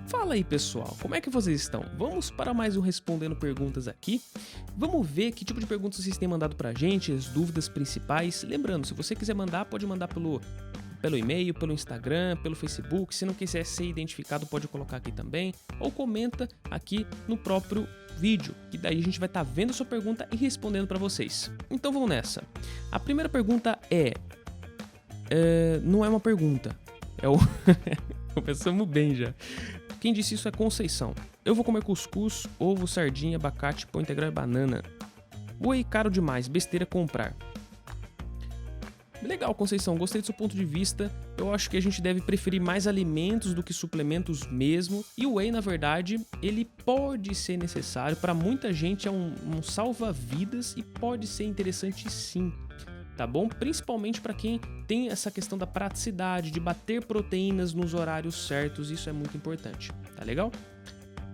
Fala aí, pessoal, como é que vocês estão? Vamos para mais um Respondendo Perguntas aqui. Vamos ver que tipo de perguntas vocês têm mandado pra gente, as dúvidas principais. Lembrando, se você quiser mandar, pode mandar pelo e-mail, pelo Instagram, pelo Facebook. Se não quiser ser identificado, pode colocar aqui também. Ou comenta aqui no próprio vídeo, que daí a gente vai estar vendo a sua pergunta e respondendo pra vocês. Então vamos nessa. A primeira pergunta não é uma pergunta, é o... Começamos bem já. Quem disse isso é Conceição. Eu vou comer cuscuz, ovo, sardinha, abacate, pão integral e banana. Oi, caro demais, besteira comprar. Legal, Conceição, gostei do seu ponto de vista. Eu acho que a gente deve preferir mais alimentos do que suplementos mesmo. E o whey, na verdade, ele pode ser necessário. Para muita gente é um salva-vidas e pode ser interessante sim. Tá bom? Principalmente para quem tem essa questão da praticidade, de bater proteínas nos horários certos, isso é muito importante, tá legal?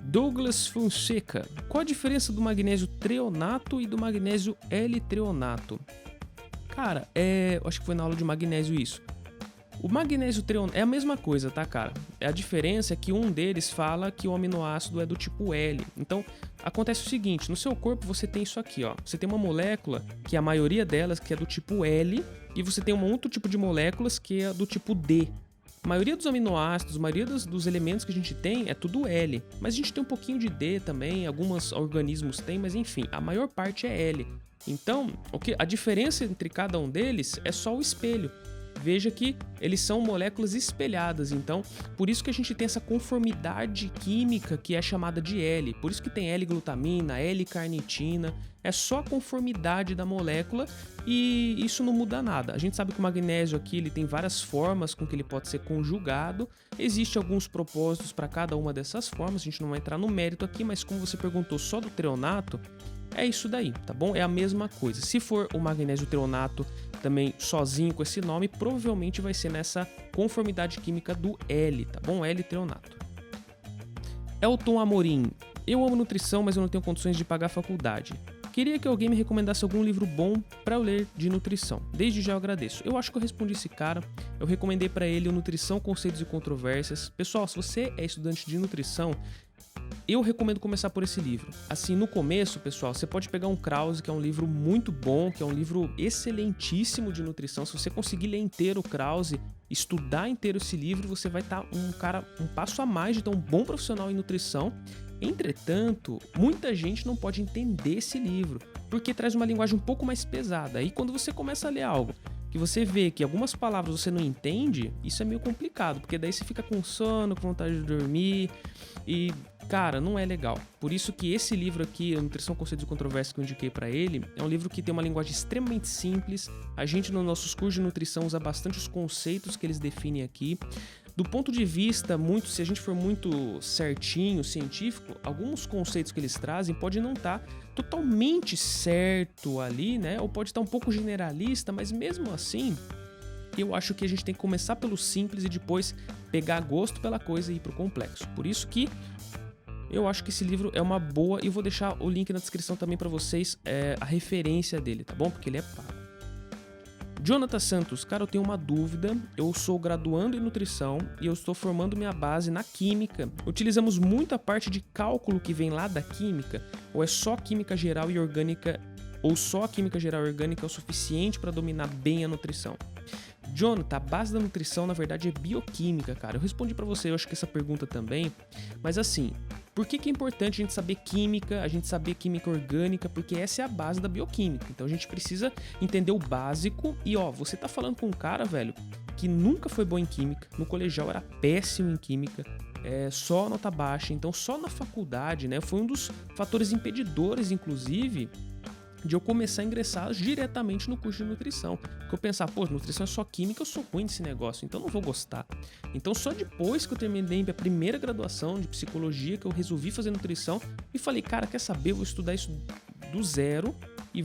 Douglas Fonseca, qual a diferença do magnésio treonato e do magnésio L-treonato? Cara, eu acho que foi na aula de magnésio isso. O magnésio treonato é a mesma coisa, tá, cara? A diferença é que um deles fala que o aminoácido é do tipo L. Então, acontece o seguinte, no seu corpo você tem isso aqui, ó. Você tem uma molécula, que a maioria delas que é do tipo L, e você tem um outro tipo de moléculas que é do tipo D. A maioria dos aminoácidos, a maioria dos elementos que a gente tem é tudo L. Mas a gente tem um pouquinho de D também, alguns organismos têm, mas enfim, a maior parte é L. Então, a diferença entre cada um deles é só o espelho. Veja que eles são moléculas espelhadas, então por isso que a gente tem essa conformidade química que é chamada de L. Por isso que tem L-glutamina, L-carnitina, é só a conformidade da molécula e isso não muda nada. A gente sabe que o magnésio aqui ele tem várias formas com que ele pode ser conjugado, existem alguns propósitos para cada uma dessas formas, a gente não vai entrar no mérito aqui, mas como você perguntou só do treonato, é isso daí, tá bom? É a mesma coisa. Se for o magnésio treonato também sozinho com esse nome, provavelmente vai ser nessa conformidade química do L, tá bom? L-treonato. Elton Amorim. Eu amo nutrição, mas eu não tenho condições de pagar a faculdade. Queria que alguém me recomendasse algum livro bom para eu ler de nutrição. Desde já eu agradeço. Eu acho que eu respondi esse cara. Eu recomendei para ele o Nutrição, Conceitos e Controvérsias. Pessoal, se você é estudante de nutrição, eu recomendo começar por esse livro. Assim, no começo, pessoal, você pode pegar um Krause, que é um livro muito bom, que é um livro excelentíssimo de nutrição. Se você conseguir ler inteiro o Krause, estudar inteiro esse livro, você vai estar um passo a mais de ter um bom profissional em nutrição. Entretanto, muita gente não pode entender esse livro, porque traz uma linguagem um pouco mais pesada. Aí quando você começa a ler algo que você vê que algumas palavras você não entende, isso é meio complicado, porque daí você fica com sono, com vontade de dormir e, cara, não é legal. Por isso que esse livro aqui, a Nutrição, Conceitos e Controvérsias, que eu indiquei pra ele, é um livro que tem uma linguagem extremamente simples. A gente, nos nossos cursos de nutrição, usa bastante os conceitos que eles definem aqui. Do ponto de vista, se a gente for muito certinho, científico, alguns conceitos que eles trazem pode não estar totalmente certo ali, né? Ou pode estar um pouco generalista, mas mesmo assim, eu acho que a gente tem que começar pelo simples e depois pegar gosto pela coisa e ir pro complexo. Por isso que eu acho que esse livro é uma boa e eu vou deixar o link na descrição também para vocês, a referência dele, tá bom? Porque ele é pago. Jonathan Santos, cara, eu tenho uma dúvida. Eu sou graduando em nutrição e eu estou formando minha base na química. Utilizamos muito a parte de cálculo que vem lá da química? Ou é só química geral e orgânica? Ou só a química geral e orgânica é o suficiente para dominar bem a nutrição? Jonathan, a base da nutrição, na verdade, é bioquímica, cara. Eu respondi pra você, eu acho que essa pergunta também. Mas assim, por que é importante a gente saber química, a gente saber química orgânica? Porque essa é a base da bioquímica. Então a gente precisa entender o básico. E ó, você tá falando com um cara, velho, que nunca foi bom em química. No colegial era péssimo em química. Só nota baixa. Então só na faculdade, né? Foi um dos fatores impedidores, inclusive, de eu começar a ingressar diretamente no curso de nutrição. Porque eu pensava, pô, nutrição é só química, eu sou ruim nesse negócio, então não vou gostar. Então só depois que eu terminei a primeira graduação de psicologia que eu resolvi fazer nutrição e falei, cara, quer saber, eu vou estudar isso do zero e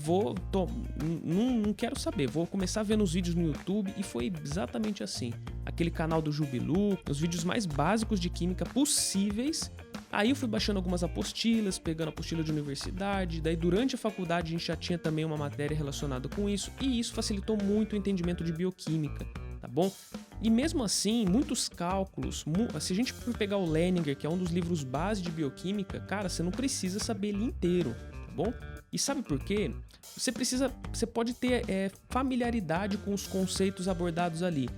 não quero saber, vou começar a ver nos vídeos no YouTube e foi exatamente assim. Aquele canal do Jubilu, os vídeos mais básicos de química possíveis. Aí eu fui baixando algumas apostilas, pegando apostila de universidade, daí durante a faculdade a gente já tinha também uma matéria relacionada com isso, e isso facilitou muito o entendimento de bioquímica, tá tá bom? E mesmo assim, muitos cálculos, se a gente for pegar o Leninger, que é um dos livros base de bioquímica, cara, você não precisa saber ele inteiro, tá bom? E sabe por quê? Você pode ter familiaridade com os conceitos abordados ali,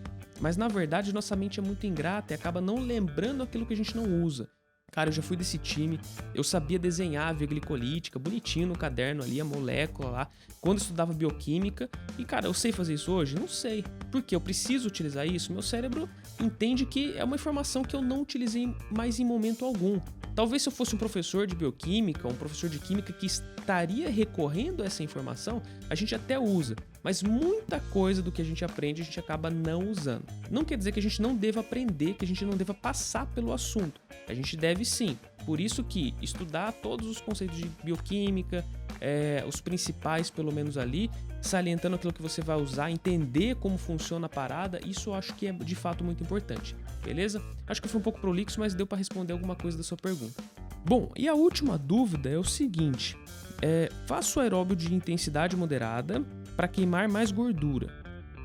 mas na verdade nossa mente é muito ingrata e acaba não lembrando aquilo que a gente não usa. Cara, eu já fui desse time, eu sabia desenhar a via glicolítica, bonitinho no caderno ali, a molécula lá, quando eu estudava bioquímica. E cara, eu sei fazer isso hoje? Não sei. Por quê? Eu preciso utilizar isso? Meu cérebro entende que é uma informação que eu não utilizei mais em momento algum. Talvez se eu fosse um professor de bioquímica, um professor de química que estaria recorrendo a essa informação, a gente até usa. Mas muita coisa do que a gente aprende a gente acaba não usando. Não quer dizer que a gente não deva aprender, que a gente não deva passar pelo assunto. A gente deve sim. Por isso que estudar todos os conceitos de bioquímica, os principais pelo menos ali, salientando aquilo que você vai usar, entender como funciona a parada, isso eu acho que é de fato muito importante. Beleza? Acho que foi um pouco prolixo, mas deu para responder alguma coisa da sua pergunta. Bom, e a última dúvida é o seguinte: faço aeróbio de intensidade moderada para queimar mais gordura.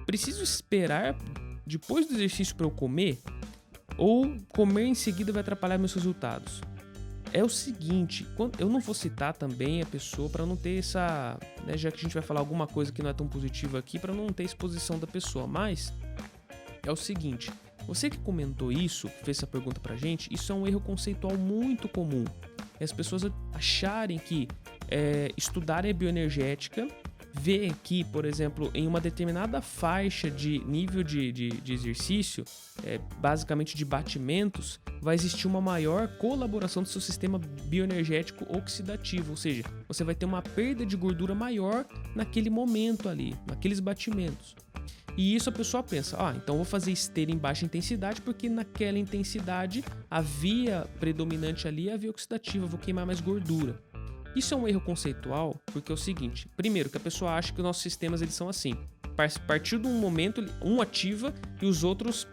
Preciso esperar depois do exercício para eu comer? Ou comer em seguida vai atrapalhar meus resultados? É o seguinte, eu não vou citar também a pessoa para não ter essa, né, já que a gente vai falar alguma coisa que não é tão positiva aqui, para não ter exposição da pessoa, mas é o seguinte, você que comentou isso, que fez essa pergunta pra gente, isso é um erro conceitual muito comum. As pessoas acharem que estudar a bioenergética, ver que, por exemplo, em uma determinada faixa de nível de exercício, basicamente de batimentos, vai existir uma maior colaboração do seu sistema bioenergético oxidativo, ou seja, você vai ter uma perda de gordura maior naquele momento ali, naqueles batimentos. E isso a pessoa pensa, então vou fazer esteira em baixa intensidade porque naquela intensidade a via predominante ali é a via oxidativa, vou queimar mais gordura. Isso é um erro conceitual porque é o seguinte, primeiro que a pessoa acha que os nossos sistemas eles são assim, a partir de um momento um ativa e os outros,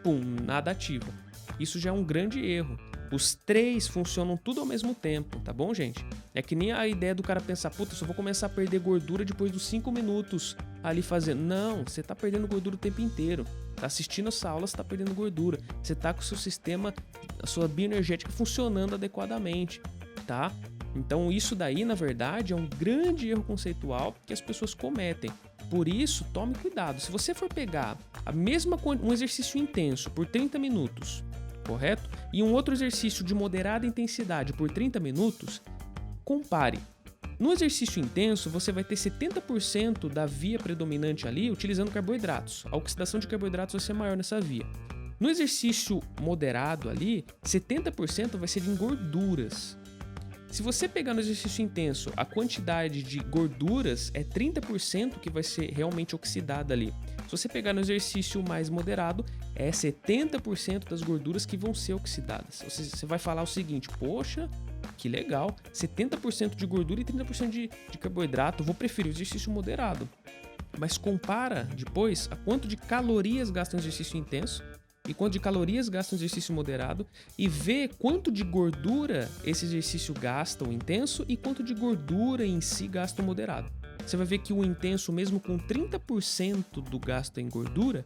nada ativa. Isso já é um grande erro. Os três funcionam tudo ao mesmo tempo, tá bom, gente? É que nem a ideia do cara pensar, eu só vou começar a perder gordura depois dos 5 minutos ali fazendo. Não, você tá perdendo gordura o tempo inteiro. Tá assistindo essa aula, você tá perdendo gordura. Você tá com o seu sistema, a sua bioenergética funcionando adequadamente, tá? Então isso daí, na verdade, é um grande erro conceitual que as pessoas cometem. Por isso, tome cuidado. Se você for pegar um exercício intenso por 30 minutos, correto? E um outro exercício de moderada intensidade por 30 minutos, compare. No exercício intenso, você vai ter 70% da via predominante ali utilizando carboidratos. A oxidação de carboidratos vai ser maior nessa via. No exercício moderado ali, 70% vai ser de gorduras. Se você pegar no exercício intenso, a quantidade de gorduras é 30% que vai ser realmente oxidada ali. Se você pegar no exercício mais moderado, é 70% das gorduras que vão ser oxidadas. Ou seja, você vai falar o seguinte, poxa, que legal, 70% de gordura e 30% de carboidrato, vou preferir o exercício moderado. Mas compara depois a quanto de calorias gasta um exercício intenso e quanto de calorias gasta um exercício moderado e vê quanto de gordura esse exercício gasta o intenso e quanto de gordura em si gasta o moderado. Você vai ver que o intenso, mesmo com 30% do gasto em gordura,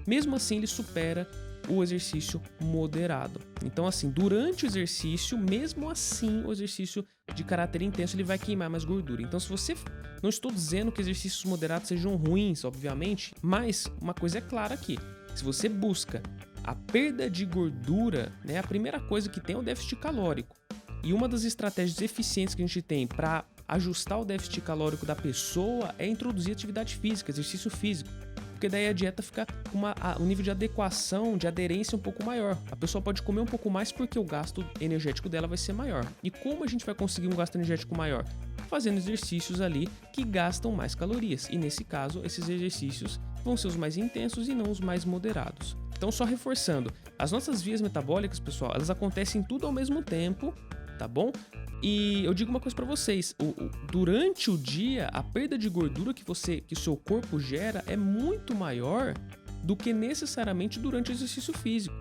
mesmo assim ele supera o exercício moderado. Então assim, durante o exercício, mesmo assim o exercício de caráter intenso ele vai queimar mais gordura. Então se você... Não estou dizendo que exercícios moderados sejam ruins, obviamente, mas uma coisa é clara aqui. Se você busca a perda de gordura, né, a primeira coisa que tem é o déficit calórico. E uma das estratégias eficientes que a gente tem para ajustar o déficit calórico da pessoa é introduzir atividade física, exercício físico. Porque daí a dieta fica com um nível de adequação, de aderência um pouco maior. A pessoa pode comer um pouco mais porque o gasto energético dela vai ser maior. E como a gente vai conseguir um gasto energético maior? Fazendo exercícios ali que gastam mais calorias. E nesse caso, esses exercícios vão ser os mais intensos e não os mais moderados. Então, só reforçando, as nossas vias metabólicas, pessoal, elas acontecem tudo ao mesmo tempo, tá bom? E eu digo uma coisa pra vocês, durante o dia, a perda de gordura que o seu corpo gera é muito maior do que necessariamente durante o exercício físico.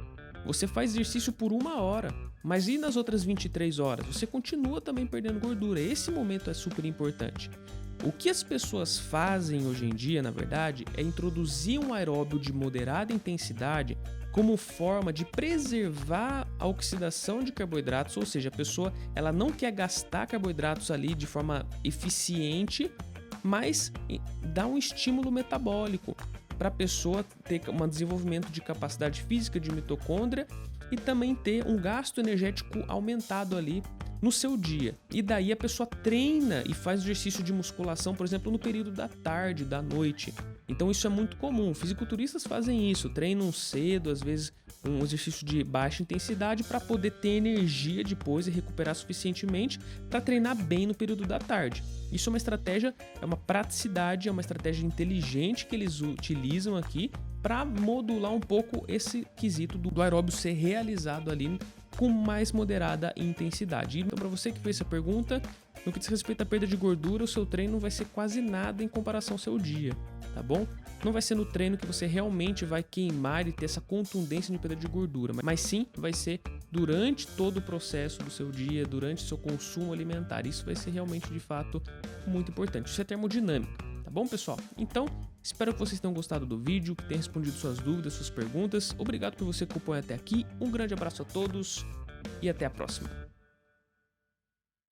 Você faz exercício por 1 hora, mas e nas outras 23 horas? Você continua também perdendo gordura. Esse momento é super importante. O que as pessoas fazem hoje em dia, na verdade, é introduzir um aeróbio de moderada intensidade como forma de preservar a oxidação de carboidratos, ou seja, a pessoa ela não quer gastar carboidratos ali de forma eficiente, mas dá um estímulo metabólico para a pessoa ter um desenvolvimento de capacidade física de mitocôndria e também ter um gasto energético aumentado ali no seu dia. E daí a pessoa treina e faz exercício de musculação, por exemplo, no período da tarde, da noite. Então isso é muito comum. Fisiculturistas fazem isso, treinam cedo, às vezes um exercício de baixa intensidade para poder ter energia depois e recuperar suficientemente para treinar bem no período da tarde. Isso é uma estratégia, é uma praticidade, é uma estratégia inteligente que eles utilizam aqui para modular um pouco esse quesito do aeróbio ser realizado ali com mais moderada intensidade. Então, para você que fez essa pergunta, no que diz respeito à perda de gordura, o seu treino vai ser quase nada em comparação ao seu dia, tá bom? Não vai ser no treino que você realmente vai queimar e ter essa contundência de perda de gordura, mas sim vai ser durante todo o processo do seu dia, durante o seu consumo alimentar. Isso vai ser realmente, de fato, muito importante. Isso é termodinâmica, tá bom, pessoal? Então, espero que vocês tenham gostado do vídeo, que tenha respondido suas dúvidas, suas perguntas. Obrigado por você que acompanha até aqui. Um grande abraço a todos e até a próxima.